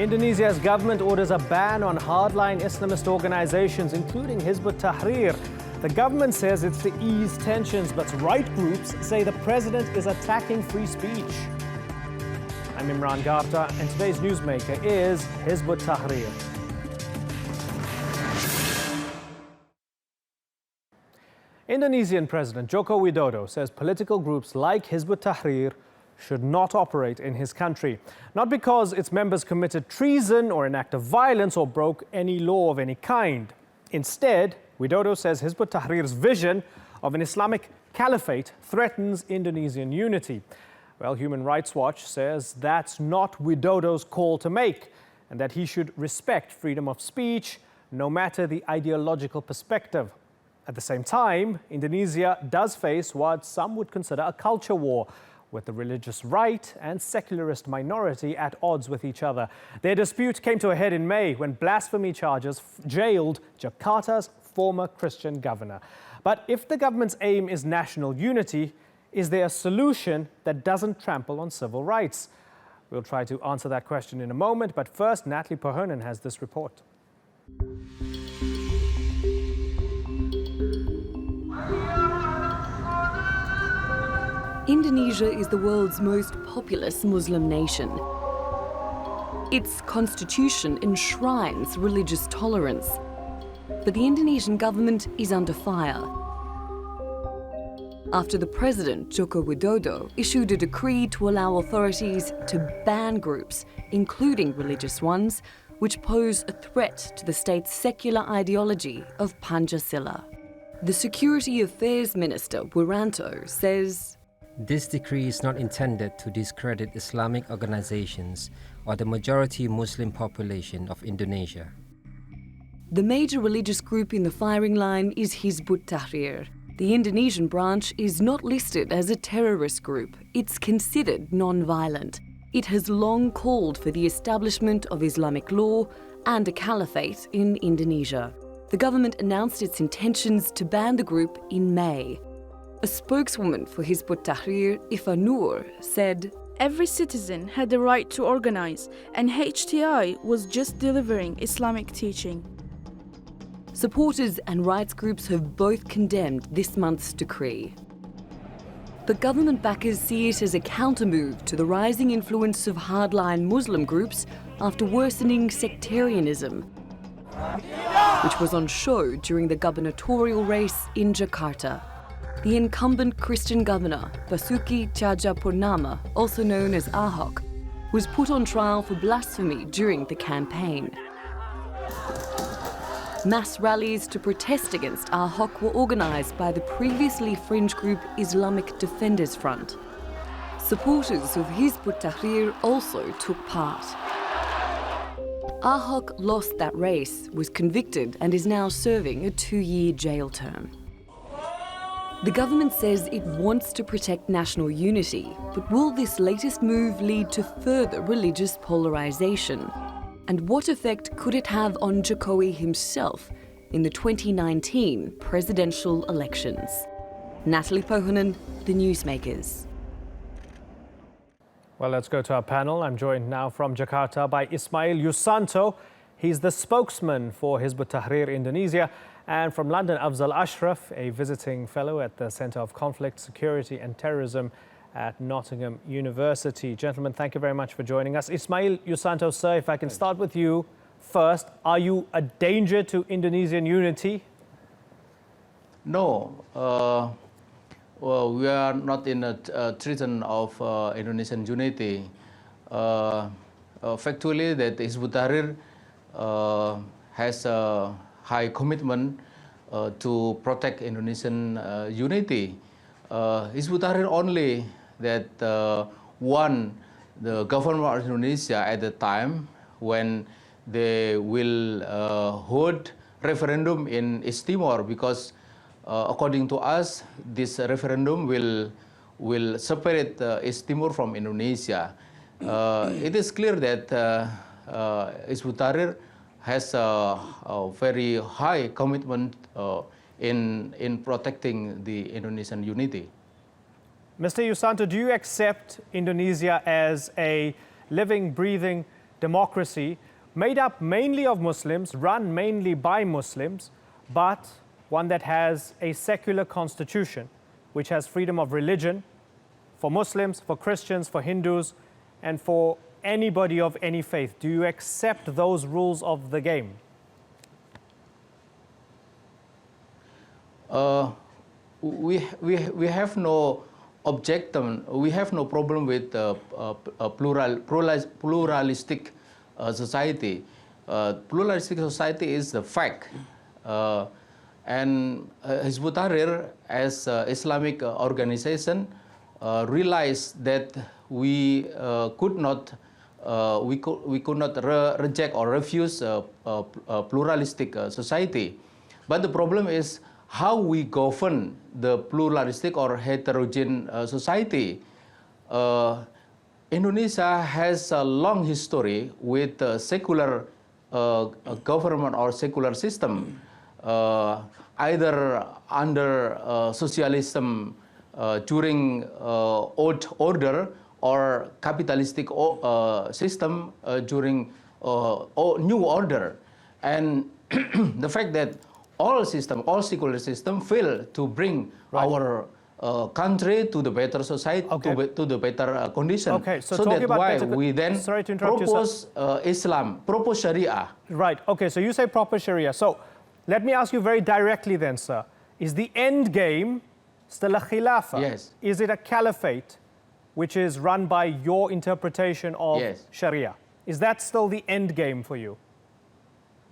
Indonesia's government orders a ban on hardline Islamist organizations, including Hizbut Tahrir. The government says it's to ease tensions, but right groups say the president is attacking free speech. I'm Imran Gupta, and today's newsmaker is Hizbut Tahrir. Indonesian President Joko Widodo says political groups like Hizbut Tahrir should not operate in his country. Not because its members committed treason or an act of violence or broke any law of any kind. Instead, Widodo says Hizbut Tahrir's vision of an Islamic caliphate threatens Indonesian unity. Well, Human Rights Watch says that's not Widodo's call to make, and that he should respect freedom of speech, no matter the ideological perspective. At the same time, Indonesia does face what some would consider a culture war, with the religious right and secularist minority at odds with each other. Their dispute came to a head in May when blasphemy charges jailed Jakarta's former Christian governor. But if the government's aim is national unity, is there a solution that doesn't trample on civil rights? We'll try to answer that question in a moment, but first, Natalie Pohonen has this report. Indonesia is the world's most populous Muslim nation. Its constitution enshrines religious tolerance, but the Indonesian government is under fire. After the president, Joko Widodo, issued a decree to allow authorities to ban groups, including religious ones, which pose a threat to the state's secular ideology of Pancasila. The Security Affairs Minister, Wiranto, says, "This decree is not intended to discredit Islamic organizations or the majority Muslim population of Indonesia." The major religious group in the firing line is Hizbut Tahrir. The Indonesian branch is not listed as a terrorist group. It's considered non-violent. It has long called for the establishment of Islamic law and a caliphate in Indonesia. The government announced its intentions to ban the group in May. A spokeswoman for Hizbut Tahrir, Ifa Nur, said, "Every citizen had the right to organize, and HTI was just delivering Islamic teaching." Supporters and rights groups have both condemned this month's decree. But government backers see it as a countermove to the rising influence of hardline Muslim groups after worsening sectarianism, which was on show during the gubernatorial race in Jakarta. The incumbent Christian governor, Basuki Cahayapurnama, also known as Ahok, was put on trial for blasphemy during the campaign. Mass rallies to protest against Ahok were organised by the previously fringe group Islamic Defenders Front. Supporters of Hizbut Tahrir also took part. Ahok lost that race, was convicted and is now serving a 2-year jail term. The government says it wants to protect national unity, but will this latest move lead to further religious polarisation? And what effect could it have on Jokowi himself in the 2019 presidential elections? Natalie Pohonen, The Newsmakers. Well, let's go to our panel. I'm joined now from Jakarta by Ismail Yusanto. He's the spokesman for Hizbut Tahrir Indonesia. And from London, Afzal Ashraf, a visiting fellow at the Centre of Conflict, Security and Terrorism at Nottingham University. Gentlemen, thank you very much for joining us. Ismail Yusanto, sir, if I can start with you first. Are you a danger to Indonesian unity? No. Well, we are not in a threat of Indonesian unity. Factually, that Hizbut Tahrir has a high commitment to protect Indonesian unity. Hizbut Tahrir only that won the government of Indonesia at the time when they will hold referendum in East Timor, because according to us, this referendum will separate East Timor from Indonesia. It is clear that Hizbut Tahrir has a very high commitment in protecting the Indonesian unity. Mr. Yusanto, do you accept Indonesia as a living, breathing democracy made up mainly of Muslims, run mainly by Muslims, but one that has a secular constitution, which has freedom of religion for Muslims, for Christians, for Hindus, and for anybody of any faith. Do you accept those rules of the game? We have no objection. We have no problem with pluralistic society. Pluralistic society is the fact. And Hizbut Tahrir, as Islamic organization, realized that we could not reject or refuse a pluralistic society. But the problem is how we govern the pluralistic or heterogeneous society. Indonesia has a long history with secular government or secular system, either under socialism during old order or capitalistic system during new order. And the fact that all secular system fail to bring our country to the better society, to the better condition. Okay, so that's why we then propose Islam, propose Sharia. Right, okay, so you say proper Sharia. So let me ask you very directly then, sir. Is the end game still a khilafah? Yes. Is it a caliphate which is run by your interpretation of Sharia? Is that still the end game for you?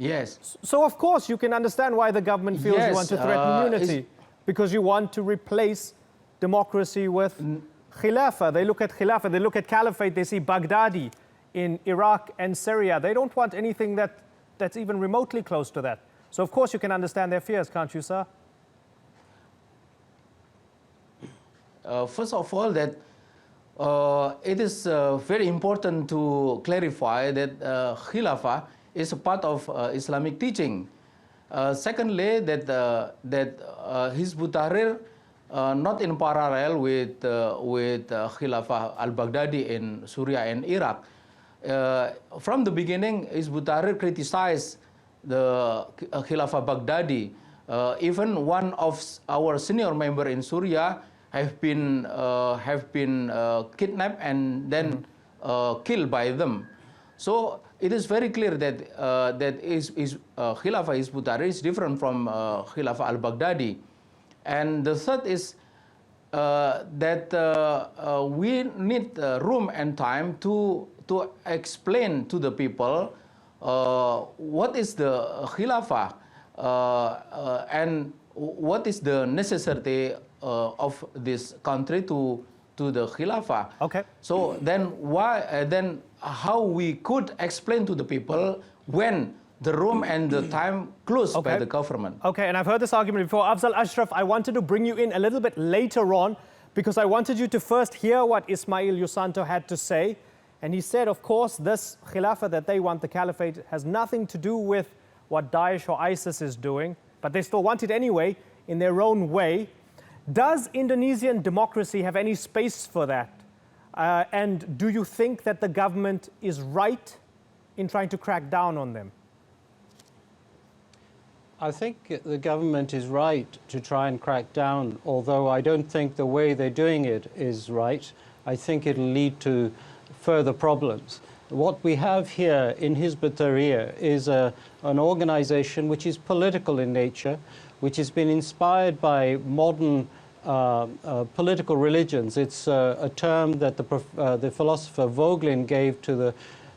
Yes. So of course you can understand why the government feels you want to threaten unity, because you want to replace democracy with khilafah. They look at khilafah, they look at caliphate, they see Baghdadi in Iraq and Syria. They don't want anything that's even remotely close to that. So of course you can understand their fears, can't you, sir? First of all, that it is very important to clarify that khilafah is a part of Islamic teaching. Secondly, that Hizbut Tahrir, not in parallel with Khilafah al-Baghdadi in Syria and Iraq. From the beginning, Hizbut Tahrir criticized the Khilafah Baghdadi. Even one of our senior member in Syria have been kidnapped and then killed by them. So it is very clear that Khilafah Hizbut Tahrir is different from Khilafah al-Baghdadi. And the third is that we need room and time to explain to the people what is the Khilafah and what is the necessity of this country to the Khilafah. Okay. So then how we could explain to the people when the room and the time closed by the government. Okay, and I've heard this argument before. Afzal Ashraf, I wanted to bring you in a little bit later on because I wanted you to first hear what Ismail Yusanto had to say. And he said, of course, this Khilafah that they want, the caliphate, has nothing to do with what Daesh or ISIS is doing, but they still want it anyway in their own way. Does Indonesian democracy have any space for that? And do you think that the government is right in trying to crack down on them? I think the government is right to try and crack down, although I don't think the way they're doing it is right. I think it'll lead to further problems. What we have here in Hizbut Tahrir is an organization which is political in nature, which has been inspired by modern political religions. It's a term that the philosopher Vogelin gave to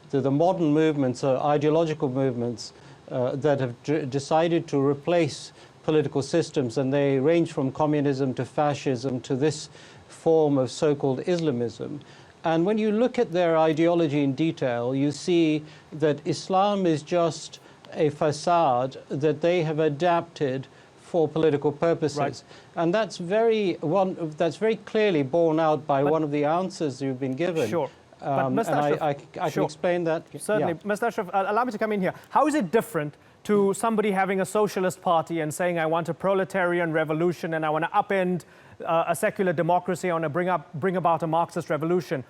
the modern movements, ideological movements that have decided to replace political systems, and they range from communism to fascism to this form of so-called Islamism. And when you look at their ideology in detail, you see that Islam is just a facade that they have adapted for political purposes. Right. And that's very clearly borne out by one of the answers you've been given. Sure. And I can explain that. Certainly. Yeah. Mr. Ashraf, allow me to come in here. How is it different to somebody having a socialist party and saying, I want a proletarian revolution and I want to upend a secular democracy, I want to bring about a Marxist revolution?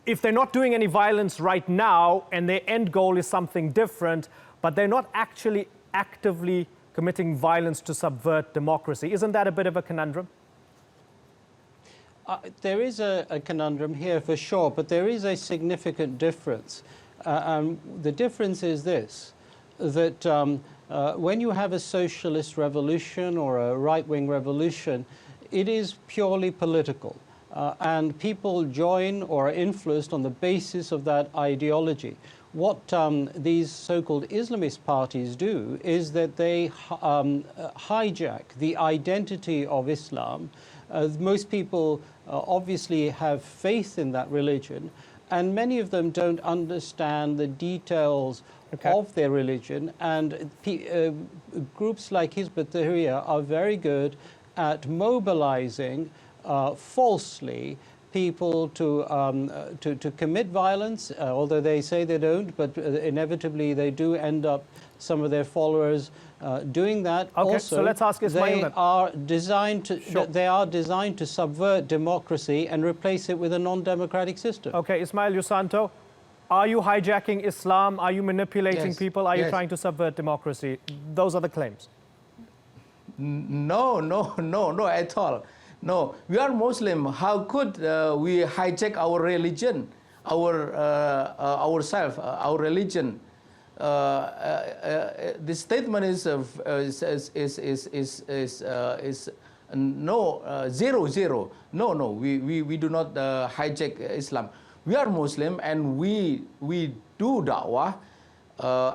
if they're not doing any violence right now and their end goal is something different, but they're not actually actively committing violence to subvert democracy. Isn't that a bit of a conundrum? There is a conundrum here for sure, but there is a significant difference. The difference is this, that when you have a socialist revolution or a right-wing revolution, it is purely political. And people join or are influenced on the basis of that ideology. What these so-called Islamist parties do is that they hijack the identity of Islam. Most people obviously have faith in that religion, and many of them don't understand the details of their religion. And groups like Hizbut Tahrir are very good at mobilizing falsely people to commit violence, although they say they don't, but inevitably they do end up, some of their followers doing that. Okay, also, so let's ask Ismail. They are designed to subvert democracy and replace it with a non-democratic system. Okay, Ismail Yusanto, are you hijacking Islam? Are you manipulating people? Are you trying to subvert democracy? Those are the claims. No, at all. No, we are Muslim. How could we hijack our religion, ourselves, our religion? The statement is no 0-0. No. We do not hijack Islam. We are Muslim, and we do da'wah,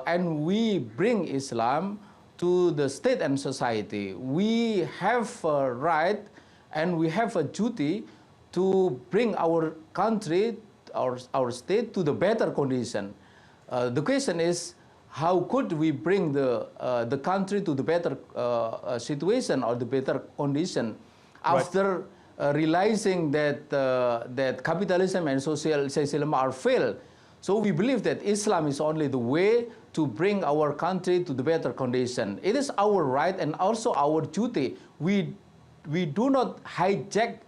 and we bring Islam to the state and society. We have a right and we have a duty to bring our country, our state, to the better condition. The question is, how could we bring the country to the better situation or the better condition after realizing that that capitalism and socialism are failed? So we believe that Islam is only the way to bring our country to the better condition. It is our right and also our duty. We do not hijack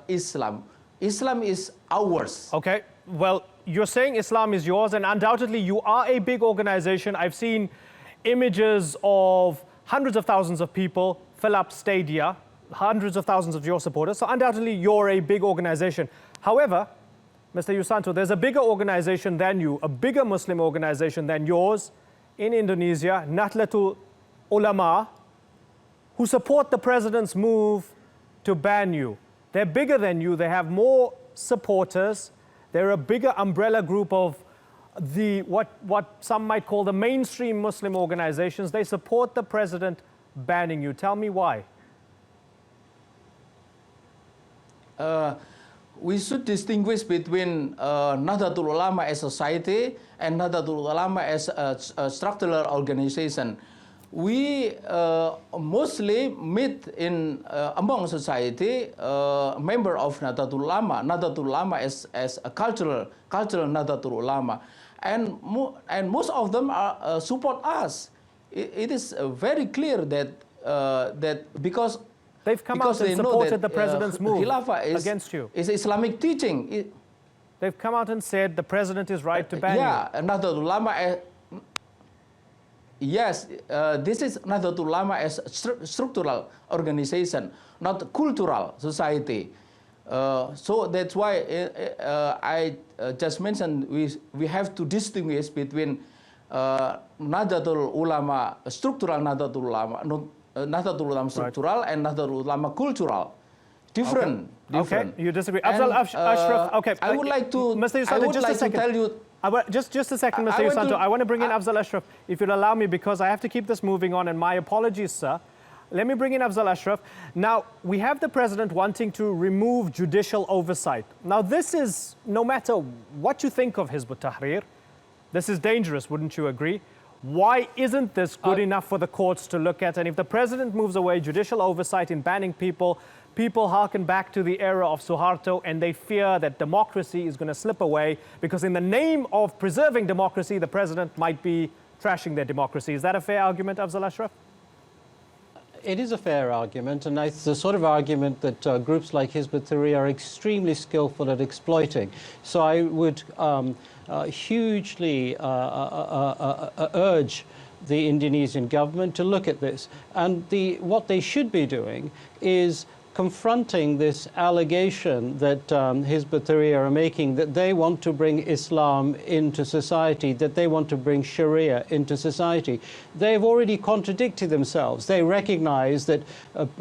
Islam. Islam is ours. Okay, well, you're saying Islam is yours, and undoubtedly you are a big organization. I've seen images of hundreds of thousands of people fill up stadia, hundreds of thousands of your supporters, so undoubtedly you're a big organization. However, Mr. Yusanto, there's a bigger organization than you, a bigger Muslim organization than yours in Indonesia, Nahdlatul Ulama, who support the president's move to ban you. They're bigger than you, they have more supporters, they're a bigger umbrella group of the what some might call the mainstream Muslim organizations. They support the president banning you. Tell me why. We should distinguish between Nahdlatul Ulama as a society and Nahdlatul Ulama as a structural organization. We mostly meet in among society member of Nahdlatul Ulama. Nahdlatul Ulama as a cultural Nahdlatul Ulama, and most of them are support us. It is very clear that because they've come out and supported the president's move against you. It's Islamic teaching. They've come out and said the president is right to ban you. Yeah, Nahdlatul Ulama. Yes, this is Nahdlatul Ulama as a structural organization, not cultural society. So that's why I just mentioned we have to distinguish between Nahdlatul Ulama, structural Nahdlatul Ulama, Nahdlatul Ulama structural and Nahdlatul Ulama cultural. Different. Okay, you disagree. Afzal Ashraf, okay. I would like to, Mr. Yusanto, just a second. tell you. Just a second, Mr. Yusanto. I want to bring in Afzal Ashraf, if you'll allow me, because I have to keep this moving on, and my apologies, sir. Let me bring in Afzal Ashraf. Now, we have the president wanting to remove judicial oversight. Now, this is, no matter what you think of Hizbut Tahrir, this is dangerous, wouldn't you agree? Why isn't this good enough for the courts to look at? And if the president moves away judicial oversight in banning people, people harken back to the era of Suharto, and they fear that democracy is going to slip away because in the name of preserving democracy, the president might be trashing their democracy. Is that a fair argument, Afzal Ashraf? It is a fair argument, and it's the sort of argument that groups like Hizbut Tahrir are extremely skillful at exploiting. So I would hugely urge the Indonesian government to look at this. And what they should be doing is confronting this allegation that Hizbut Tahrir are making, that they want to bring Islam into society, that they want to bring Sharia into society. They've already contradicted themselves. They recognize that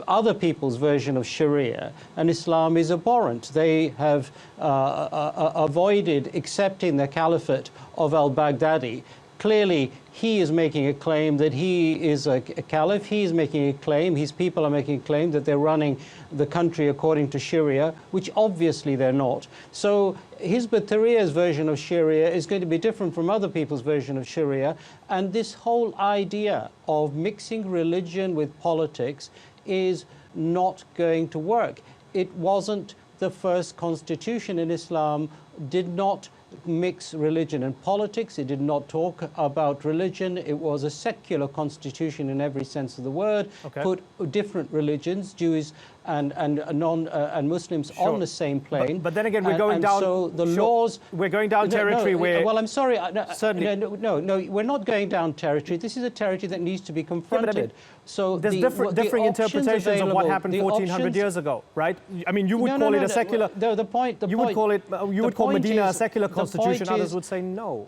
other people's version of Sharia and Islam is abhorrent. They have avoided accepting the caliphate of al-Baghdadi. Clearly, he is making a claim that he is a caliph. He is making a claim, his people are making a claim that they're running the country according to Sharia, which obviously they're not. So Hizbut Tahrir's version of Sharia is going to be different from other people's version of Sharia. And this whole idea of mixing religion with politics is not going to work. It wasn't the first constitution in Islam, did not mix religion and politics. It did not talk about religion. It was a secular constitution in every sense of the word. Okay. Put different religions, Jews and Muslims, Sure. on the same plane. But then again, we're going down. So the Sure. laws. We're going down territory where. Well, I'm sorry. Certainly. No, we're not going down territory. This is a territory that needs to be confronted. I mean, so there's differing interpretations of what happened 1,400 years ago, right? I mean, you would call it a secular. You would call Medina a secular constitution. Others would say no.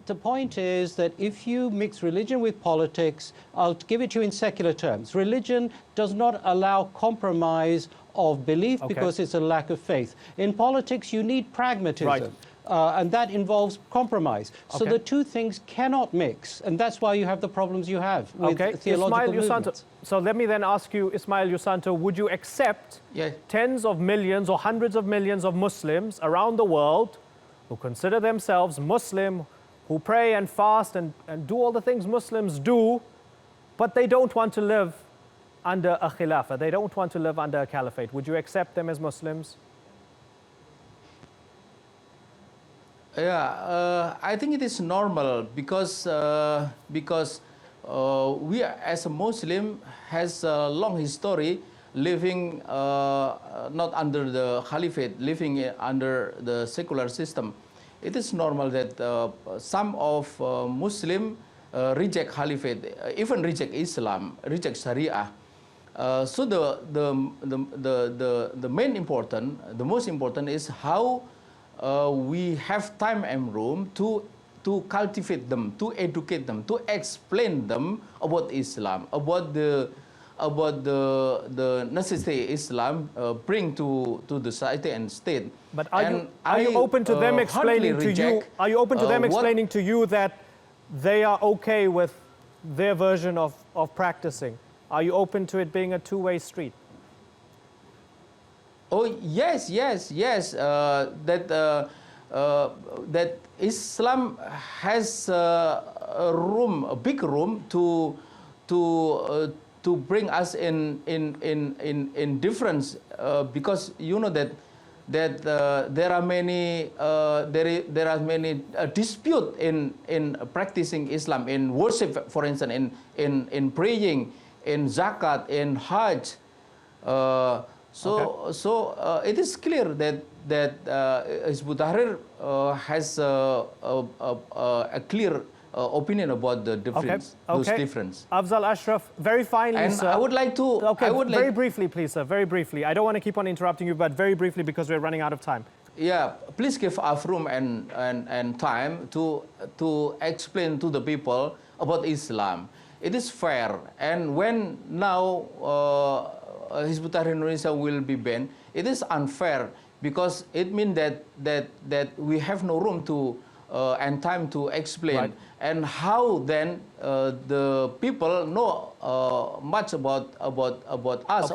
The point is that if you mix religion with politics, I'll give it to you in secular terms. Religion does not allow compromise of belief because it's a lack of faith. In politics, you need pragmatism. Right. And that involves compromise. So the two things cannot mix, and that's why you have the problems you have with theological movements. So let me then ask you, Ismail Yusanto, would you accept tens of millions or hundreds of millions of Muslims around the world who consider themselves Muslim, who pray and fast and do all the things Muslims do, but they don't want to live under a khilafah, they don't want to live under a caliphate? Would you accept them as Muslims? Yeah, I think it is normal because we as a Muslim has a long history living not under the caliphate, living under the secular system. It is normal that some of Muslim reject caliphate, even reject Islam, reject Sharia. So the most important is how we have time and room to cultivate them, to educate them, to explain them about Islam, about the necessity Islam bring to the society and state. But are you open to them explaining to you? Are you open to them explaining to you that they are okay with their version of practicing? Are you open to it being a two-way street? Oh yes. That Islam has a big room to bring us in difference, because you know that there are many dispute in practicing Islam, in worship, for instance, in praying, in zakat, in Hajj. So it is clear that Hizbut Tahrir has a clear opinion about the difference, those difference. Afzal Ashraf, very finally, and sir. I would like to. Very briefly, please, sir. Very briefly. I don't want to keep on interrupting you, but very briefly because we're running out of time. Yeah, please give us room and time to explain to the people about Islam. It is fair, and when now Hizbut Tahrir Indonesia will be banned, it is unfair because it means that we have no room to and time to explain, and how then the people know much about us,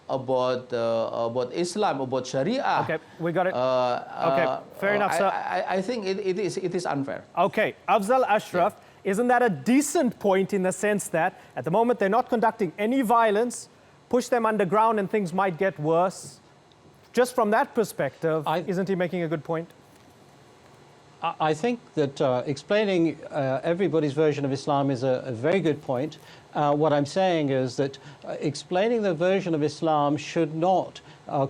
about Islam, about Sharia. Okay, we got it. Okay, fair enough, sir. I think it is unfair. Okay, Afzal Ashraf, isn't that a decent point in the sense that at the moment they're not conducting any violence, push them underground and things might get worse? Just from that perspective, isn't he making a good point? I think that explaining everybody's version of Islam is a very good point. What I'm saying is that explaining the version of Islam should not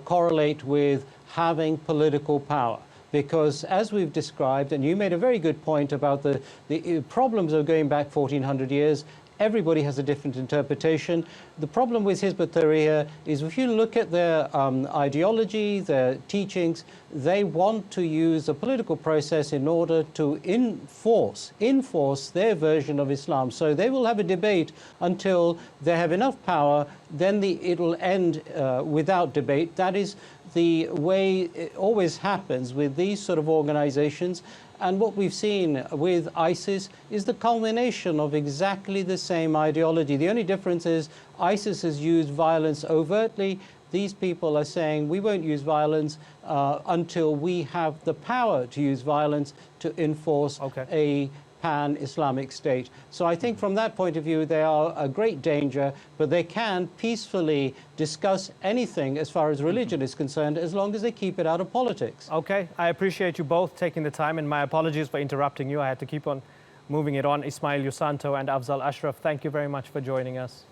correlate with having political power. Because as we've described, and you made a very good point about the problems of going back 1400 years, everybody has a different interpretation. The problem with Hizbut Tahrir is if you look at their ideology, their teachings, they want to use a political process in order to enforce their version of Islam. So they will have a debate until they have enough power, then it'll end without debate. That is the way it always happens with these sort of organizations. And what we've seen with ISIS is the culmination of exactly the same ideology. The only difference is ISIS has used violence overtly. These people are saying we won't use violence until we have the power to use violence to enforce a pan-Islamic state. So I think from that point of view, they are a great danger, but they can peacefully discuss anything as far as religion is concerned, as long as they keep it out of politics. Okay, I appreciate you both taking the time, and my apologies for interrupting you. I had to keep on moving it on. Ismail Yusanto and Afzal Ashraf, thank you very much for joining us.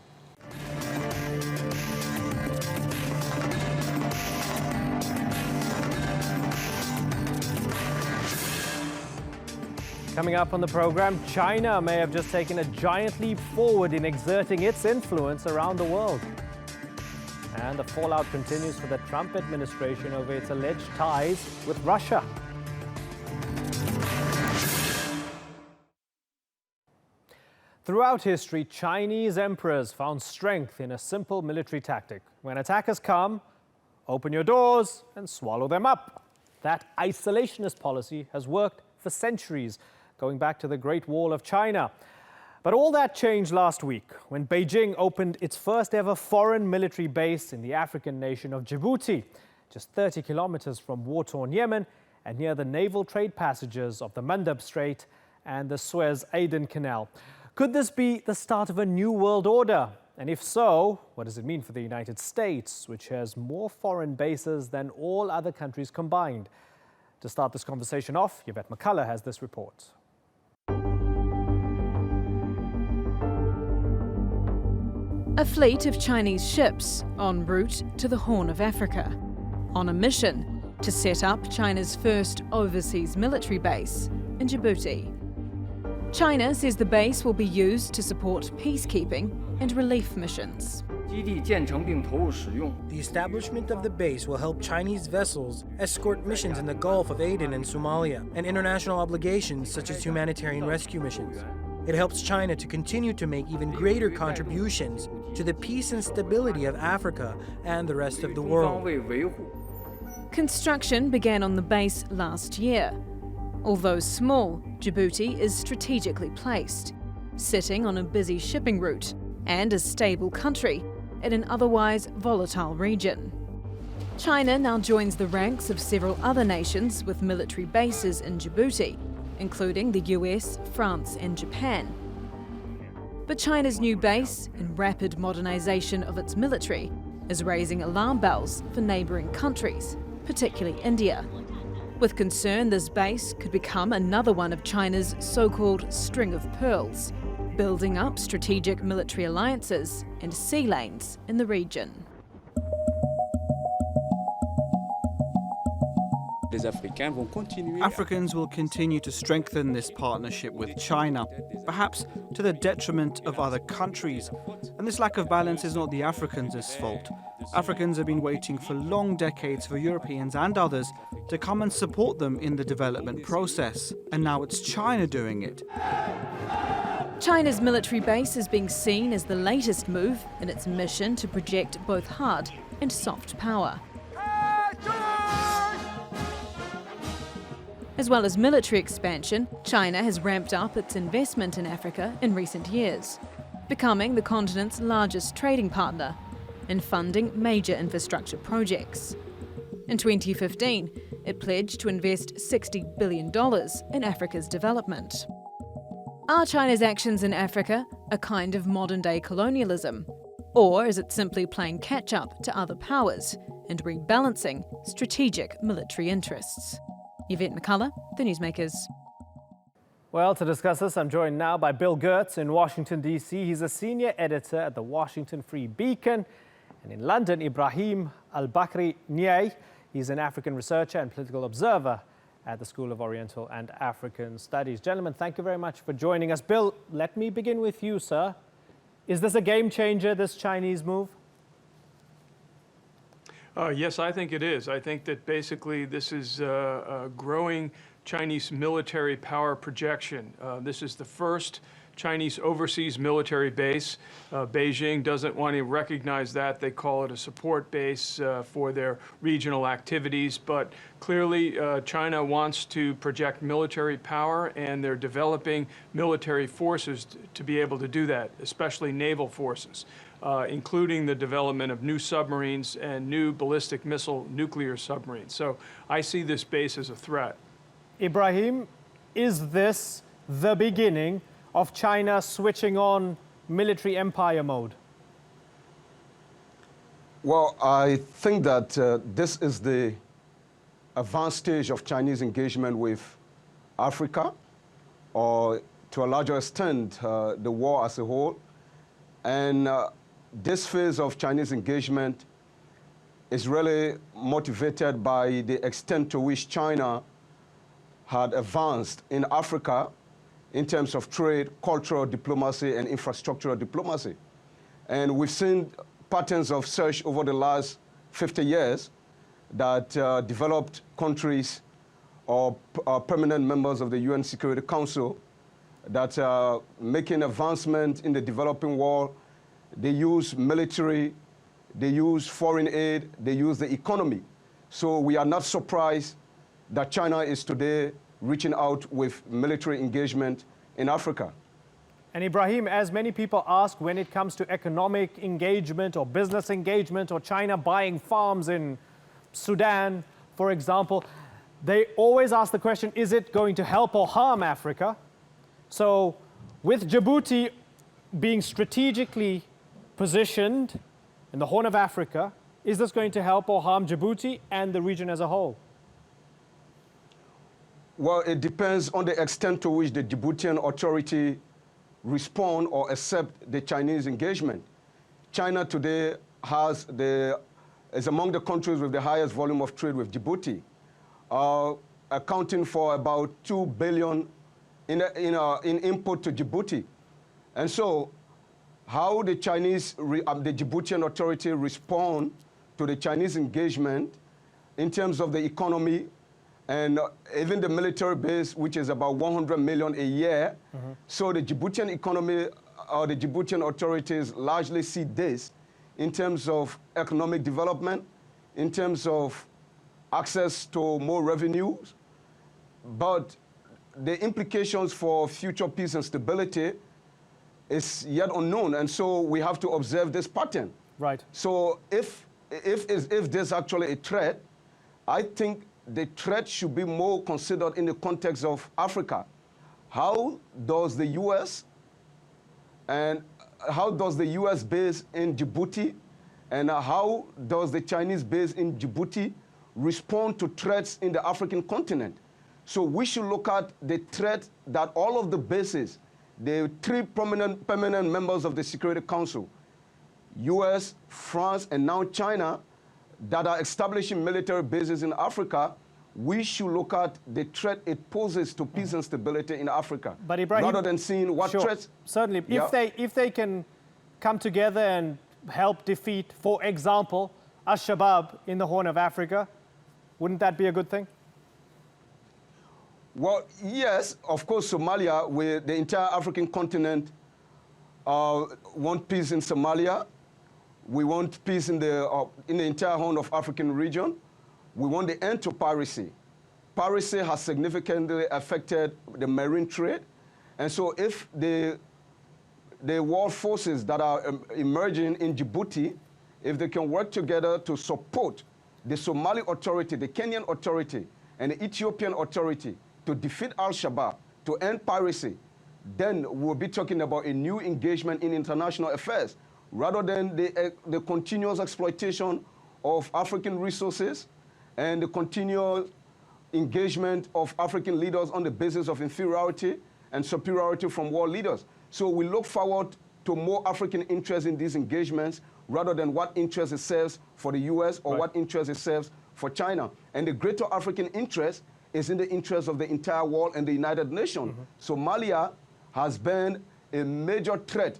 Coming up on the program, China may have just taken a giant leap forward in exerting its influence around the world. And the fallout continues for the Trump administration over its alleged ties with Russia. Throughout history, Chinese emperors found strength in a simple military tactic. When attackers come, open your doors and swallow them up. That isolationist policy has worked for centuries, going back to the Great Wall of China. But all that changed last week when Beijing opened its first ever foreign military base in the African nation of Djibouti, just 30 kilometers from war-torn Yemen and near the naval trade passages of the Mandeb Strait and the Suez-Aden Canal. Could this be the start of a new world order? And if so, what does it mean for the United States, which has more foreign bases than all other countries combined? To start this conversation off, Yvette McCullough has this report. A fleet of Chinese ships en route to the Horn of Africa, on a mission to set up China's first overseas military base in Djibouti. China says the base will be used to support peacekeeping and relief missions. The establishment of the base will help Chinese vessels escort missions in the Gulf of Aden and Somalia, and international obligations such as humanitarian rescue missions. It helps China to continue to make even greater contributions to the peace and stability of Africa and the rest of the world. Construction began on the base last year. Although small, Djibouti is strategically placed, sitting on a busy shipping route and a stable country in an otherwise volatile region. China now joins the ranks of several other nations with military bases in Djibouti, including the US, France and Japan. But China's new base and rapid modernization of its military is raising alarm bells for neighboring countries, particularly India, with concern this base could become another one of China's so-called string of pearls, building up strategic military alliances and sea lanes in the region. Africans will continue to strengthen this partnership with China, perhaps to the detriment of other countries. And this lack of balance is not the Africans' fault. Africans have been waiting for long decades for Europeans and others to come and support them in the development process. And now it's China doing it. China's military base is being seen as the latest move in its mission to project both hard and soft power. As well as military expansion, China has ramped up its investment in Africa in recent years, becoming the continent's largest trading partner and funding major infrastructure projects. In 2015, it pledged to invest $60 billion in Africa's development. Are China's actions in Africa a kind of modern-day colonialism? Or is it simply playing catch-up to other powers and rebalancing strategic military interests? Yvette McCullough, The Newsmakers. Well, to discuss this, I'm joined now by Bill Gertz in Washington, D.C. He's a senior editor at the Washington Free Beacon. And in London, Ibrahim Al-Bakri Niay. He's an African researcher and political observer at the School of Oriental and African Studies. Gentlemen, thank you very much for joining us. Bill, let me begin with you, sir. Is this a game changer, this Chinese move? Yes, I think it is. I think that basically this is a growing Chinese military power projection. This is the first Chinese overseas military base. Beijing doesn't want to recognize that. They call it a support base for their regional activities. But clearly, China wants to project military power, and they're developing military forces to be able to do that, especially naval forces, including the development of new submarines and new ballistic missile nuclear submarines. So I see this base as a threat. Ibrahim, is this the beginning of China switching on military empire mode? Well, I think that this is the advanced stage of Chinese engagement with Africa, or to a larger extent, the war as a whole. And this phase of Chinese engagement is really motivated by the extent to which China had advanced in Africa in terms of trade, cultural diplomacy, and infrastructural diplomacy. And we've seen patterns of such over the last 50 years that developed countries or permanent members of the UN Security Council that are making advancement in the developing world. They use military, they use foreign aid, they use the economy. So we are not surprised that China is today reaching out with military engagement in Africa. And Ibrahim, as many people ask when it comes to economic engagement or business engagement or China buying farms in Sudan, for example, they always ask the question, is it going to help or harm Africa? So with Djibouti being strategically positioned in the Horn of Africa, is this going to help or harm Djibouti and the region as a whole? Well, it depends on the extent to which the Djiboutian authority respond or accept the Chinese engagement. China today is among the countries with the highest volume of trade with Djibouti, accounting for about $2 billion in input to Djibouti. And so how the Djiboutian authority respond to the Chinese engagement in terms of the economy and even the military base, which is about 100 million a year. So the Djiboutian economy or the Djiboutian authorities largely see this in terms of economic development, in terms of access to more revenues. But the implications for future peace and stability is yet unknown. And so we have to observe this pattern. Right. So if there's actually a threat, I think the threat should be more considered in the context of Africa. How does the U.S. base in Djibouti and how does the Chinese base in Djibouti respond to threats in the African continent? So we should look at the threat that all of the bases, the three permanent members of the Security Council, U.S., France, and now China, that are establishing military bases in Africa, we should look at the threat it poses to peace and stability in Africa, but Ibrahim, rather than seeing what threats. Certainly, Yeah. if they can come together and help defeat, for example, Al-Shabaab in the Horn of Africa, wouldn't that be a good thing? Well, yes, of course, Somalia, with the entire African continent, want peace in Somalia. We want peace in the entire Horn of African region. We want the end to piracy. Piracy has significantly affected the marine trade. And so if the world forces that are emerging in Djibouti, if they can work together to support the Somali authority, the Kenyan authority, and the Ethiopian authority to defeat Al-Shabaab, to end piracy, then we'll be talking about a new engagement in international affairs, rather than the continuous exploitation of African resources and the continual engagement of African leaders on the basis of inferiority and superiority from world leaders. So we look forward to more African interest in these engagements rather than what interest it serves for the US or what interest it serves for China. And the greater African interest is in the interest of the entire world and the United Nations. Somalia has been a major threat.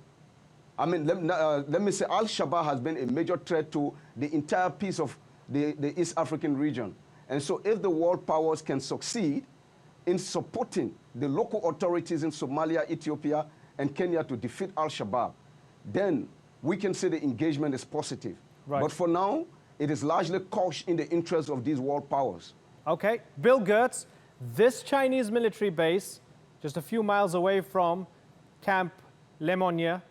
I mean, let me say Al-Shabaab has been a major threat to the entire piece of the East African region. And so if the world powers can succeed in supporting the local authorities in Somalia, Ethiopia, and Kenya to defeat Al-Shabaab, then we can say the engagement is positive. But for now, it is largely couched in the interest of these world powers. Okay, Bill Gertz, this Chinese military base, just a few miles away from Camp Lemonnier,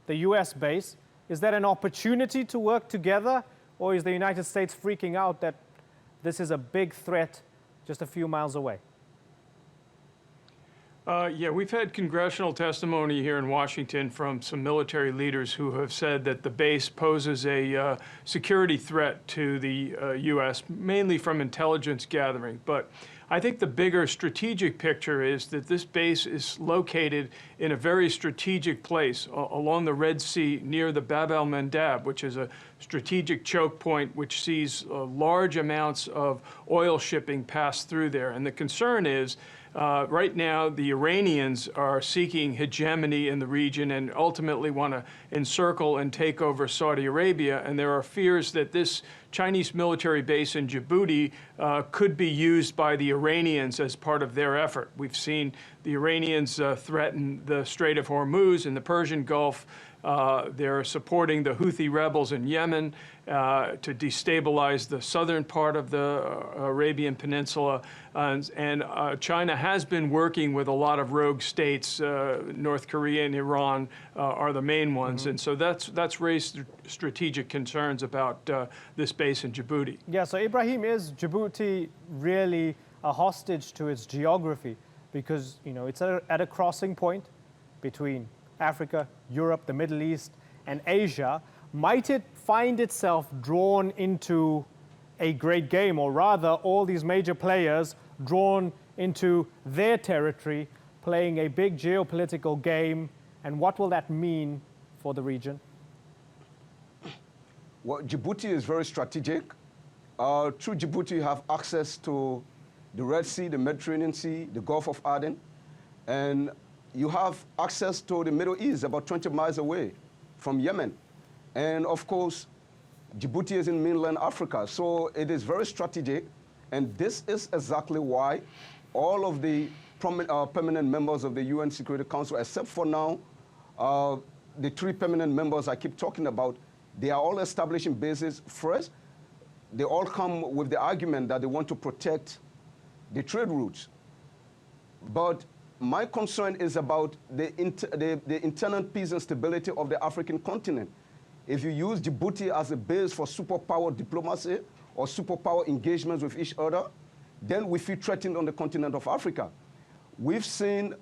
the US base, is that an opportunity to work together, or is the United States freaking out that this is a big threat just a few miles away? Yeah, we've had congressional testimony here in Washington from some military leaders who have said that the base poses a security threat to the U.S., mainly from intelligence gathering. But I think the bigger strategic picture is that this base is located in a very strategic place along the Red Sea near the Bab el-Mandab, which is a strategic choke point which sees large amounts of oil shipping pass through there. And the concern is right now, the Iranians are seeking hegemony in the region and ultimately want to encircle and take over Saudi Arabia. And there are fears that this Chinese military base in Djibouti could be used by the Iranians as part of their effort. We've seen the Iranians threaten the Strait of Hormuz and the Persian Gulf. They're supporting the Houthi rebels in Yemen to destabilize the southern part of the Arabian Peninsula. And China has been working with a lot of rogue states. North Korea and Iran are the main ones. And so that's raised strategic concerns about this base in Djibouti. Yeah, so Ibrahim, is Djibouti really a hostage to its geography? Because, you know, it's at a crossing point between Africa, Europe, the Middle East, and Asia. Might it find itself drawn into a great game, or rather all these major players drawn into their territory, playing a big geopolitical game, and what will that mean for the region? Well, Djibouti is very strategic. Through Djibouti, you have access to the Red Sea, the Mediterranean Sea, the Gulf of Aden, and you have access to the Middle East, about 20 miles away from Yemen. And of course, Djibouti is in mainland Africa, so it is very strategic. And this is exactly why all of the permanent members of the UN Security Council, except for now, the 3 permanent members I keep talking about, they are all establishing bases. First, they all come with the argument that they want to protect the trade routes. But my concern is about the internal peace and stability of the African continent. If you use Djibouti as a base for superpower diplomacy or superpower engagements with each other, then we feel threatened on the continent of Africa. We've seen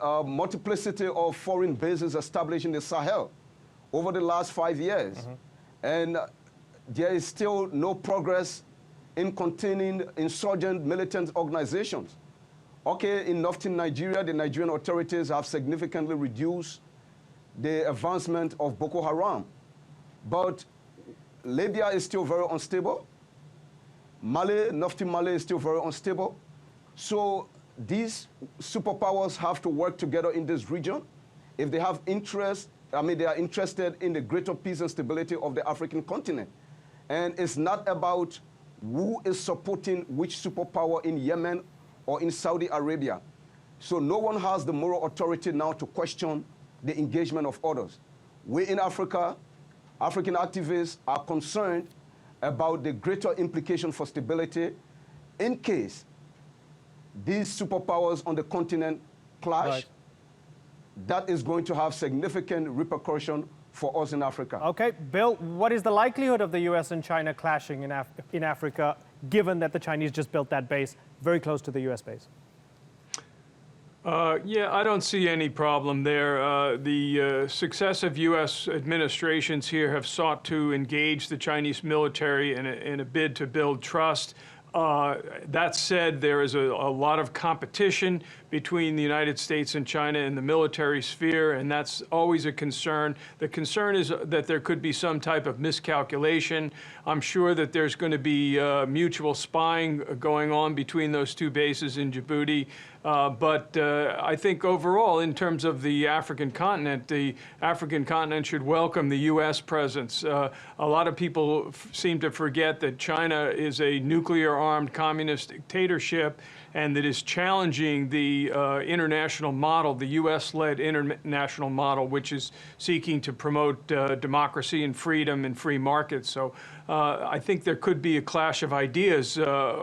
a multiplicity of foreign bases established in the Sahel over the last 5 years. And there is still no progress in containing insurgent militant organizations. Okay, in northern Nigeria, the Nigerian authorities have significantly reduced the advancement of Boko Haram. But Libya is still very unstable. Mali, northern Mali is still very unstable. So these superpowers have to work together in this region. If they have interest, I mean, they are interested in the greater peace and stability of the African continent. And it's not about who is supporting which superpower in Yemen or in Saudi Arabia. So no one has the moral authority now to question the engagement of others. We in Africa, African activists are concerned about the greater implication for stability in case these superpowers on the continent clash. That is going to have significant repercussion for us in Africa. Okay, Bill, what is the likelihood of the US and China clashing in Africa, given that the Chinese just built that base very close to the US base? Yeah, I don't see any problem there. The successive U.S. administrations here have sought to engage the Chinese military in a bid to build trust. That said, there is a lot of competition between the United States and China in the military sphere, and that's always a concern. The concern is that there could be some type of miscalculation. I'm sure that there's going to be mutual spying going on between those two bases in Djibouti. But I think overall, in terms of the African continent should welcome the U.S. presence. A lot of people seem to forget that China is a nuclear-armed communist dictatorship and that is challenging the international model, the U.S.-led international model, which is seeking to promote democracy and freedom and free markets. So I think there could be a clash of ideas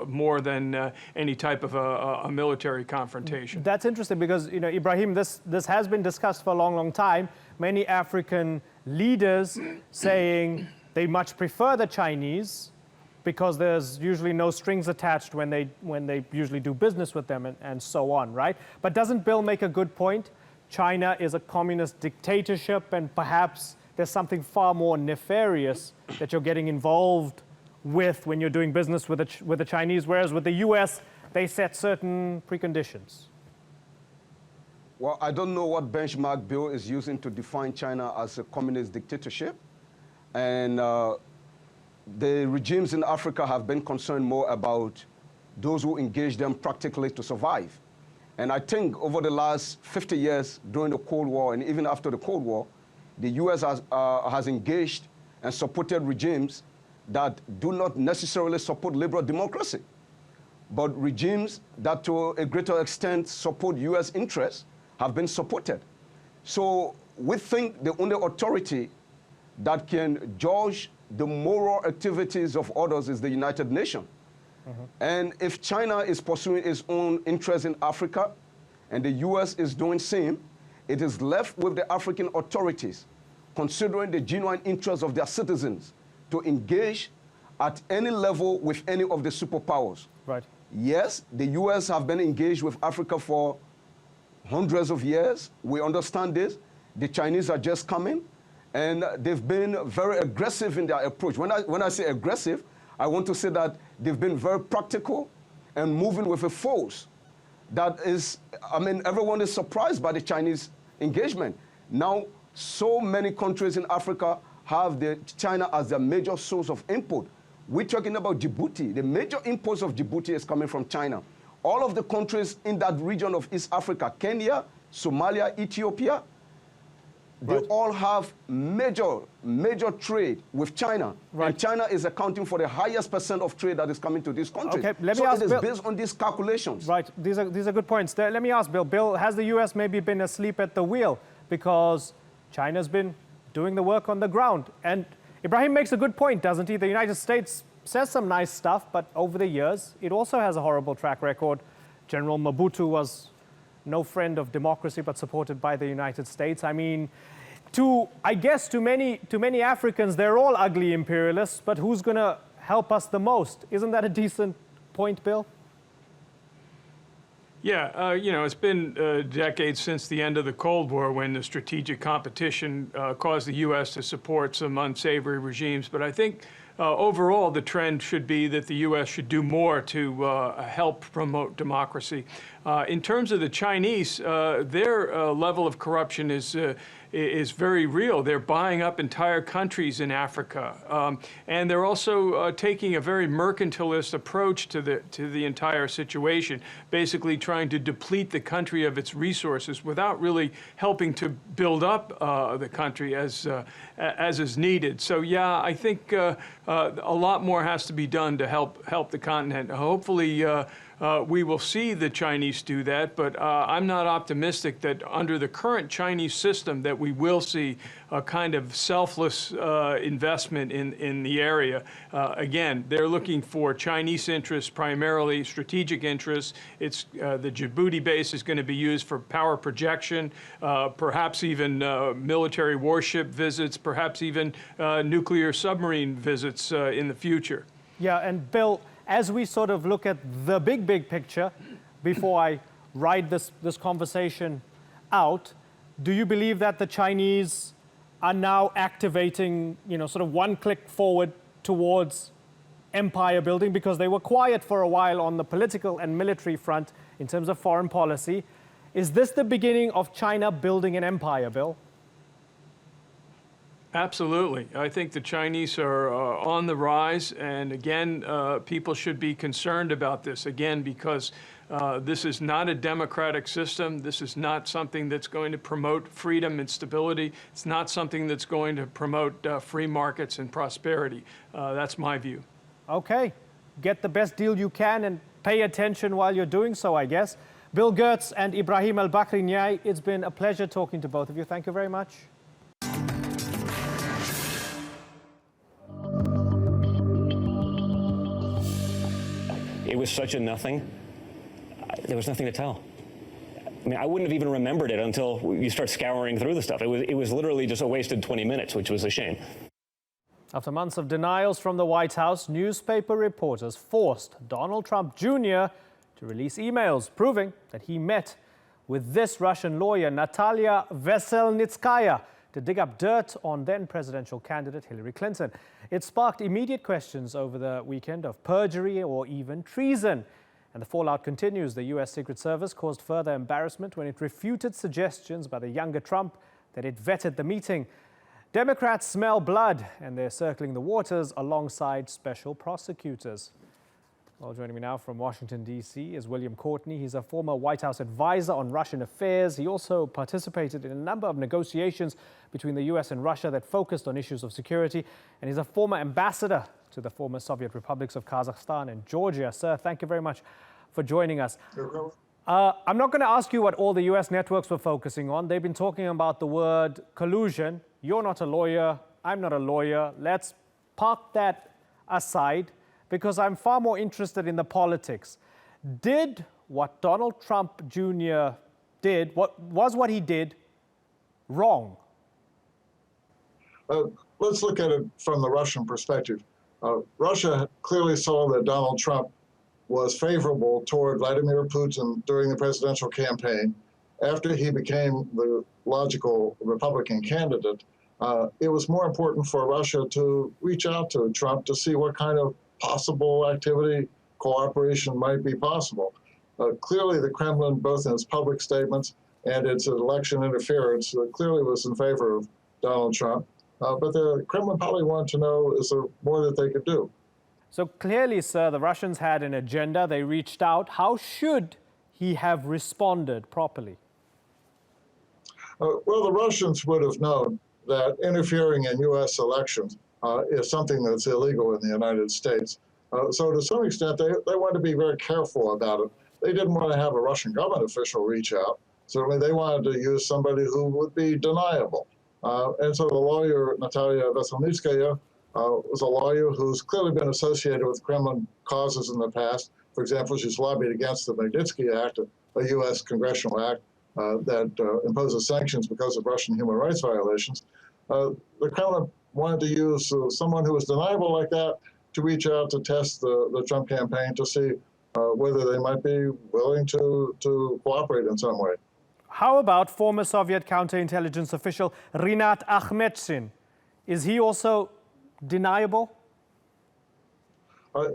more than any type of a military confrontation. That's interesting because, you know, Ibrahim, this has been discussed for a long, long time. Many African leaders saying they much prefer the Chinese because there's usually no strings attached when they usually do business with them and so on, right? But doesn't Bill make a good point? China is a communist dictatorship and perhaps there's something far more nefarious that you're getting involved with when you're doing business with the Chinese, whereas with the US, they set certain preconditions. Well, I don't know what benchmark Bill is using to define China as a communist dictatorship. And the regimes in Africa have been concerned more about those who engage them practically to survive. And I think over the last 50 years, during the Cold War and even after the Cold War, the US has engaged and supported regimes that do not necessarily support liberal democracy, but regimes that to a greater extent support US interests have been supported. So we think the only authority that can judge the moral activities of others is the United Nations. And if China is pursuing its own interests in Africa and the US is doing the same, it is left with the African authorities, considering the genuine interests of their citizens, to engage at any level with any of the superpowers. Right. Yes, the US have been engaged with Africa for hundreds of years. We understand this. The Chinese are just coming, and they've been very aggressive in their approach. When I say aggressive, I want to say that they've been very practical and moving with a force that is, I mean, everyone is surprised by the Chinese engagement. Now, so many countries in Africa have China as their major source of input. We're talking about Djibouti. The major imports of Djibouti is coming from China. All of the countries in that region of East Africa, Kenya, Somalia, Ethiopia, they all have major trade with China. Right. And China is accounting for the highest percent of trade that is coming to this country. Okay, let me ask it is Bill, based on these calculations. Right, these are good points. Let me ask Bill. Bill, has the US maybe been asleep at the wheel because China's been doing the work on the ground? And Ibrahim makes a good point, doesn't he? The United States says some nice stuff, but over the years, it also has a horrible track record. General Mobutu was no friend of democracy, but supported by the United States. I mean, I guess to many Africans, they're all ugly imperialists, but who's going to help us the most? Isn't that a decent point, Bill? Yeah, you know, it's been decades since the end of the Cold War when the strategic competition caused the U.S. to support some unsavory regimes. But I think overall the trend should be that the U.S. should do more to help promote democracy. In terms of the Chinese, their level of corruption is very real. They're buying up entire countries in Africa, and they're also taking a very mercantilist approach to the entire situation, basically trying to deplete the country of its resources without really helping to build up the country as is needed. So yeah, I think a lot more has to be done to help the continent. Hopefully, we will see the Chinese do that, but I'm not optimistic that under the current Chinese system that we will see a kind of selfless investment in the area. Again, they're looking for Chinese interests, primarily strategic interests. It's the Djibouti base is going to be used for power projection, perhaps even military warship visits, perhaps even nuclear submarine visits in the future. Yeah, and Bill, as we sort of look at the big picture, before I ride this conversation out, do you believe that the Chinese are now activating, you know, sort of one click forward towards empire building because they were quiet for a while on the political and military front in terms of foreign policy. Is this the beginning of China building an empire, Bill? Absolutely. I think the Chinese are on the rise, and again, people should be concerned about this, again, because this is not a democratic system. This is not something that's going to promote freedom and stability. It's not something that's going to promote free markets and prosperity. That's my view. Okay. Get the best deal you can and pay attention while you're doing so, I guess. Bill Gertz and Ibrahim Al-Bakri Nyai, it's been a pleasure talking to both of you. Thank you very much. It was such a nothing. There was nothing to tell. I mean, I wouldn't have even remembered it until you start scouring through the stuff. It was literally just a wasted 20 minutes, which was a shame. After months of denials from the White House, newspaper reporters forced Donald Trump Jr. to release emails proving that he met with this Russian lawyer, Natalia Veselnitskaya, to dig up dirt on then presidential candidate Hillary Clinton. It sparked immediate questions over the weekend of perjury or even treason. And the fallout continues. The U.S. Secret Service caused further embarrassment when it refuted suggestions by the younger Trump that it vetted the meeting. Democrats smell blood, and they're circling the waters alongside special prosecutors. Well, joining me now from Washington, D.C. is William Courtney. He's a former White House advisor on Russian affairs. He also participated in a number of negotiations between the U.S. and Russia that focused on issues of security. And he's a former ambassador to the former Soviet republics of Kazakhstan and Georgia. Sir, thank you very much for joining us. I'm not going to ask you what all the U.S. networks were focusing on. They've been talking about the word collusion. You're not a lawyer. I'm not a lawyer. Let's park that aside, because I'm far more interested in the politics. Did what Donald Trump Jr. did, what he did, wrong? Let's look at it from the Russian perspective. Russia clearly saw that Donald Trump was favorable toward Vladimir Putin during the presidential campaign. After he became the logical Republican candidate, it was more important for Russia to reach out to Trump to see what kind of possible activity, cooperation might be possible. Clearly, the Kremlin, both in its public statements and its election interference, clearly was in favor of Donald Trump. But the Kremlin probably wanted to know, is there more that they could do? So clearly, sir, the Russians had an agenda. They reached out. How should he have responded properly? Well, the Russians would have known that interfering in U.S. elections is something that's illegal in the United States. So to some extent, they wanted to be very careful about it. They didn't want to have a Russian government official reach out. Certainly, they wanted to use somebody who would be deniable. And so the lawyer, Natalia Veselnitskaya, was a lawyer who's clearly been associated with Kremlin causes in the past. For example, she's lobbied against the Magnitsky Act, a U.S. congressional act that imposes sanctions because of Russian human rights violations. The Kremlin wanted to use someone who was deniable like that to reach out to test the Trump campaign to see whether they might be willing to cooperate in some way. How about former Soviet counterintelligence official Rinat Akhmetshin? Is he also deniable?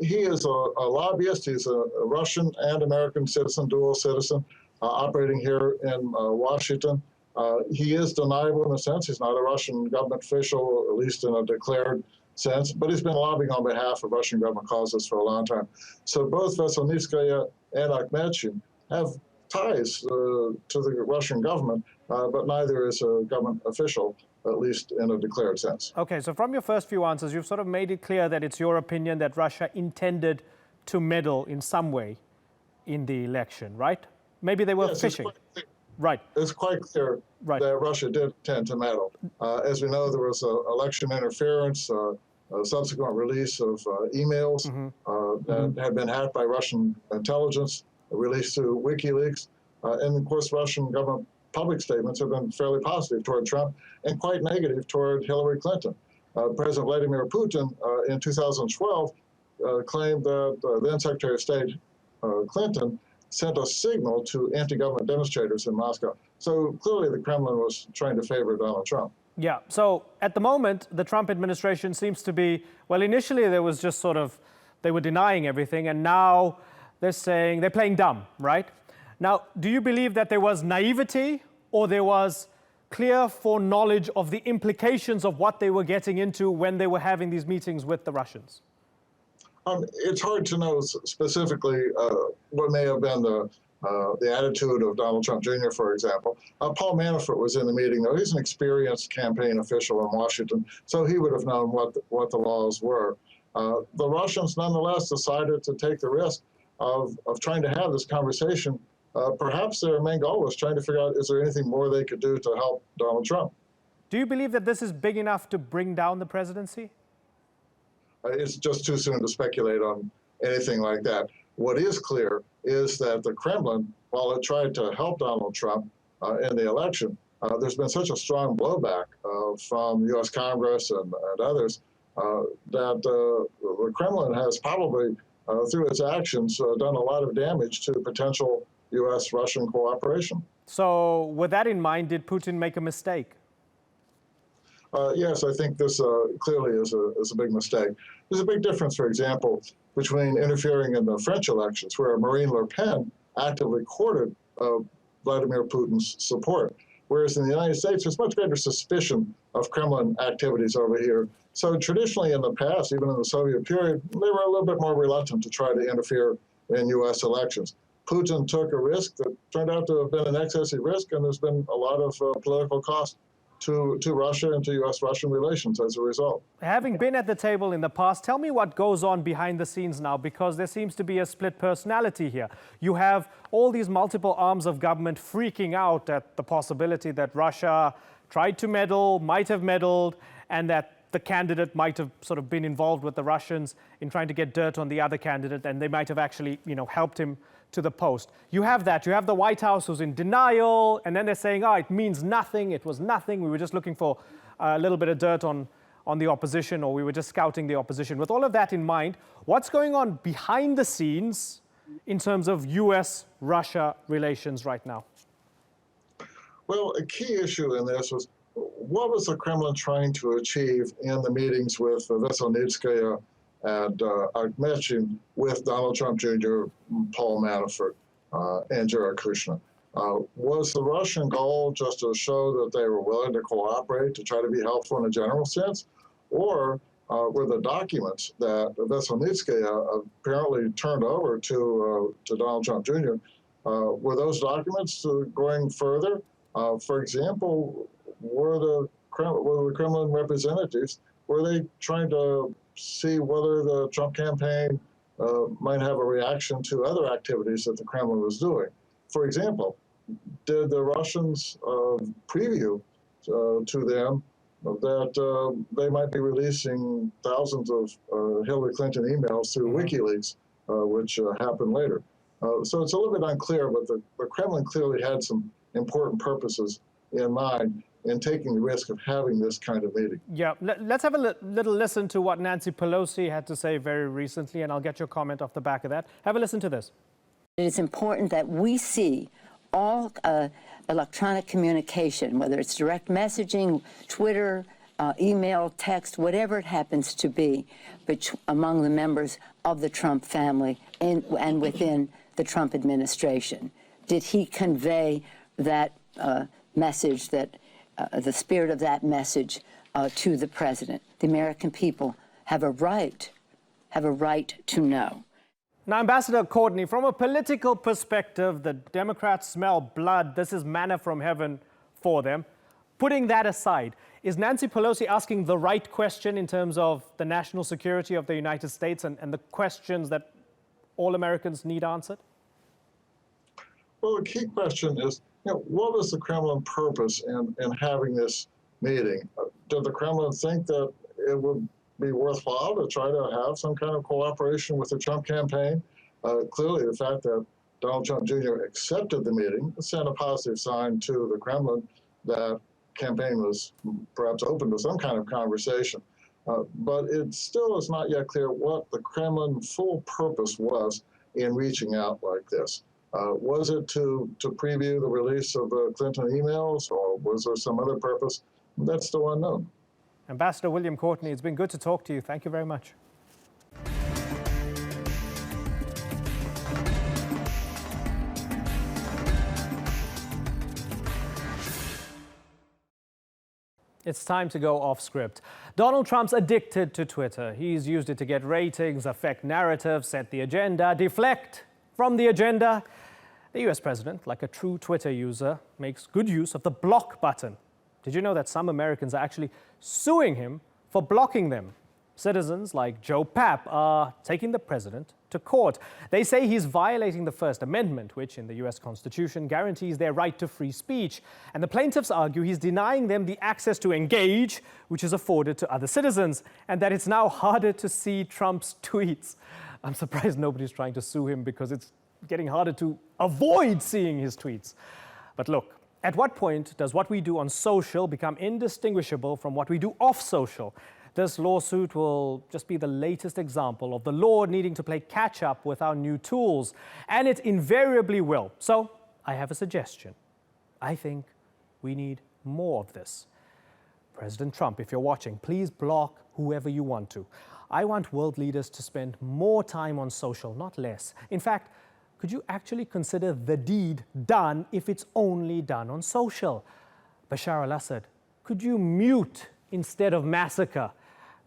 He is a lobbyist. He's a Russian and American citizen, dual citizen, operating here in Washington. He is deniable in a sense. He's not a Russian government official, at least in a declared sense, but he's been lobbying on behalf of Russian government causes for a long time. So both Veselnitskaya and Akhmetshin have ties to the Russian government, but neither is a government official, at least in a declared sense. Okay, so from your first few answers, you've sort of made it clear that it's your opinion that Russia intended to meddle in some way in the election, right? Maybe they were fishing. Right. It's quite clear that Russia did intend to meddle. As we know, there was election interference, a subsequent release of emails that had been hacked by Russian intelligence, released through WikiLeaks. And of course, Russian government public statements have been fairly positive toward Trump and quite negative toward Hillary Clinton. President Vladimir Putin in 2012 claimed that then Secretary of State Clinton sent a signal to anti-government demonstrators in Moscow. So clearly the Kremlin was trying to favor Donald Trump. Yeah, so at the moment, the Trump administration seems to be, well, initially there was just sort of they were denying everything, and now they're saying they're playing dumb, right? Now, do you believe that there was naivety or there was clear foreknowledge of the implications of what they were getting into when they were having these meetings with the Russians? It's hard to know specifically what may have been the attitude of Donald Trump Jr., for example. Paul Manafort was in the meeting, though. He's an experienced campaign official in Washington, so he would have known what the laws were. The Russians, nonetheless, decided to take the risk of trying to have this conversation. Perhaps their main goal was trying to figure out, is there anything more they could do to help Donald Trump? Do you believe that this is big enough to bring down the presidency? It's just too soon to speculate on anything like that. What is clear is that the Kremlin, while it tried to help Donald Trump in the election, there's been such a strong blowback from U.S. Congress and others that the Kremlin has probably, through its actions, done a lot of damage to potential U.S.-Russian cooperation. So with that in mind, did Putin make a mistake? Yes, I think this clearly is a big mistake. There's a big difference, for example, between interfering in the French elections, where Marine Le Pen actively courted Vladimir Putin's support, whereas in the United States, there's much greater suspicion of Kremlin activities over here. So traditionally in the past, even in the Soviet period, they were a little bit more reluctant to try to interfere in U.S. elections. Putin took a risk that turned out to have been an excessive risk, and there's been a lot of political cost to Russia and to U.S.-Russian relations as a result. Having been at the table in the past, tell me what goes on behind the scenes now, because there seems to be a split personality here. You have all these multiple arms of government freaking out at the possibility that Russia tried to meddle, might have meddled, and that the candidate might have sort of been involved with the Russians in trying to get dirt on the other candidate, and they might have actually, helped him to the post. You have that. You have the White House who's in denial, and then they're saying, it means nothing. It was nothing. We were just looking for a little bit of dirt on the opposition, or we were just scouting the opposition. With all of that in mind, what's going on behind the scenes in terms of U.S.-Russia relations right now? Well, a key issue in this was, what was the Kremlin trying to achieve in the meetings with Veselnitskaya and Akhmedchin with Donald Trump Jr., Paul Manafort, and Jared Kushner? Was the Russian goal just to show that they were willing to cooperate, to try to be helpful in a general sense? Or were the documents that Veselnitskaya apparently turned over to Donald Trump Jr., were those documents going further? For example, were the Kremlin representatives, were they trying to see whether the Trump campaign might have a reaction to other activities that the Kremlin was doing? For example, did the Russians preview to them that they might be releasing thousands of Hillary Clinton emails through WikiLeaks, which happened later? So it's a little bit unclear, but the Kremlin clearly had some important purposes in mind in taking the risk of having this kind of meeting. Yeah, let's have a little listen to what Nancy Pelosi had to say very recently, and I'll get your comment off the back of that. Have a listen to this. It is important that we see all electronic communication, whether it's direct messaging, Twitter, email, text, whatever it happens to be, among the members of the Trump family and within the Trump administration. Did he convey that message, the spirit of that message to the president? The American people have a right to know. Now, Ambassador Courtney, from a political perspective, the Democrats smell blood. This is manna from heaven for them. Putting that aside, is Nancy Pelosi asking the right question in terms of the national security of the United States and the questions that all Americans need answered? Well, the key question is, what was the Kremlin purpose in having this meeting? Did the Kremlin think that it would be worthwhile to try to have some kind of cooperation with the Trump campaign? Clearly, the fact that Donald Trump Jr. accepted the meeting sent a positive sign to the Kremlin that campaign was perhaps open to some kind of conversation. But it still is not yet clear what the Kremlin full purpose was in reaching out like this. Was it to preview the release of the Clinton emails, or was there some other purpose? That's still unknown. Ambassador William Courtney, it's been good to talk to you. Thank you very much. It's time to go off script. Donald Trump's addicted to Twitter. He's used it to get ratings, affect narratives, set the agenda, deflect from the agenda. The US president, like a true Twitter user, makes good use of the block button. Did you know that some Americans are actually suing him for blocking them? Citizens like Joe Papp are taking the president to court. They say he's violating the First Amendment, which in the US Constitution guarantees their right to free speech. And the plaintiffs argue he's denying them the access to engage, which is afforded to other citizens, and that it's now harder to see Trump's tweets. I'm surprised nobody's trying to sue him because it's getting harder to avoid seeing his tweets. But look, at what point does what we do on social become indistinguishable from what we do off social? This lawsuit will just be the latest example of the law needing to play catch up with our new tools, and it invariably will. So I have a suggestion. I think we need more of this. President Trump, if you're watching, please block whoever you want to. I want world leaders to spend more time on social, not less. In fact, could you actually consider the deed done if it's only done on social? Bashar al-Assad, could you mute instead of massacre?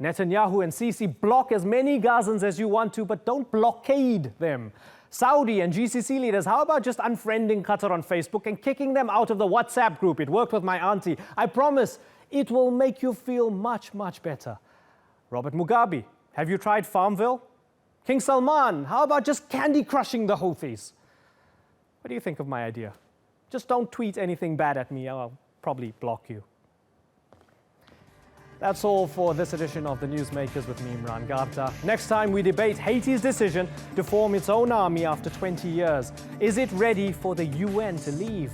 Netanyahu and Sisi, block as many Gazans as you want to, but don't blockade them. Saudi and GCC leaders, how about just unfriending Qatar on Facebook and kicking them out of the WhatsApp group? It worked with my auntie. I promise it will make you feel much, much better. Robert Mugabe, have you tried Farmville? King Salman, how about just candy crushing the Houthis? What do you think of my idea? Just don't tweet anything bad at me, I'll probably block you. That's all for this edition of the Newsmakers with me, Imran Gupta. Next time we debate Haiti's decision to form its own army after 20 years. Is it ready for the UN to leave?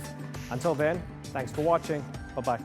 Until then, thanks for watching. Bye-bye.